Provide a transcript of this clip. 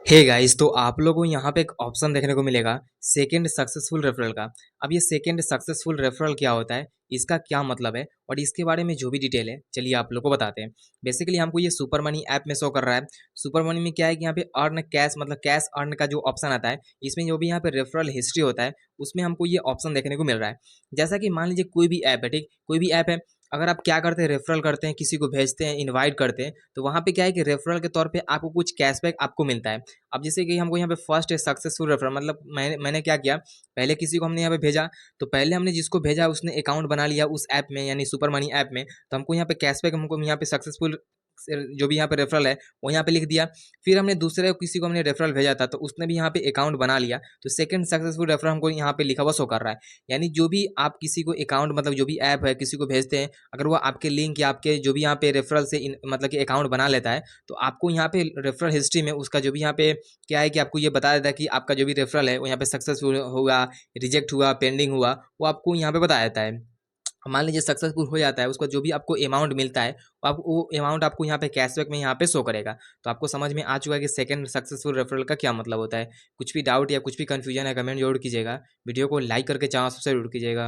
Hey guys, तो आप लोगों को यहाँ पे एक ऑप्शन देखने को मिलेगा सेकंड सक्सेसफुल रेफरल का। अब ये सेकंड सक्सेसफुल रेफरल क्या होता है, इसका क्या मतलब है और इसके बारे में जो भी डिटेल है चलिए आप लोग को बताते हैं। बेसिकली हमको ये सुपर मनी ऐप में शो कर रहा है। सुपर मनी में क्या है कि यहाँ पे अर्न कैश मतलब कैश अर्न का जो ऑप्शन आता है, इसमें जो भी यहाँ पे रेफरल हिस्ट्री होता है उसमें हमको ये ऑप्शन देखने को मिल रहा है। जैसा कि मान लीजिए कोई भी ऐप है, ठीक, कोई भी ऐप है, अगर आप क्या करते हैं रेफरल करते हैं, किसी को भेजते हैं, इनवाइट करते हैं, तो वहाँ पे क्या है कि रेफरल के तौर पे आपको कुछ कैशबैक आपको मिलता है। अब जैसे कि हमको यहाँ पे फर्स्ट है सक्सेसफुल रेफरल, मतलब मैंने क्या किया, पहले किसी को हमने यहाँ पे भेजा, तो पहले हमने जिसको भेजा उसने अकाउंट बना लिया उस ऐप में यानी सुपर मनी ऐप में, तो हमको यहाँ पे कैशबैक हमको यहाँ पे सक्सेसफुल जो भी यहाँ पे रेफरल है वो यहाँ पे लिख दिया। फिर हमने दूसरे किसी को हमने रेफरल भेजा था तो उसने भी यहाँ पे अकाउंट बना लिया, तो सेकंड सक्सेसफुल रेफरल हमको यहाँ पे लिखा हुआ शो कर रहा है। यानी जो भी आप किसी को अकाउंट मतलब जो भी ऐप है किसी को भेजते हैं, अगर वो आपके लिंक या आपके जो भी यहाँ पे रेफरल से मतलब कि अकाउंट बना लेता है, तो आपको यहाँ पे रेफरल हिस्ट्री में उसका जो भी यहाँ पे क्या है कि आपको ये बता देता है कि आपका जो भी रेफरल है वो यहाँ पे सक्सेसफुल हुआ, रिजेक्ट हुआ, पेंडिंग हुआ, वो आपको यहाँ पे बता देता है। मान लीजिए सक्सेसफुल हो जाता है, उसका जो भी आपको अमाउंट मिलता है वो अमाउंट आपको यहाँ पे कैशबैक में यहाँ पे शो करेगा। तो आपको समझ में आ चुका है कि सेकंड सक्सेसफुल रेफरल का क्या मतलब होता है। कुछ भी डाउट या कुछ भी कंफ्यूजन है कमेंट जरूर कीजिएगा। वीडियो को लाइक करके चैनल सब्सक्राइब जरूर कीजिएगा।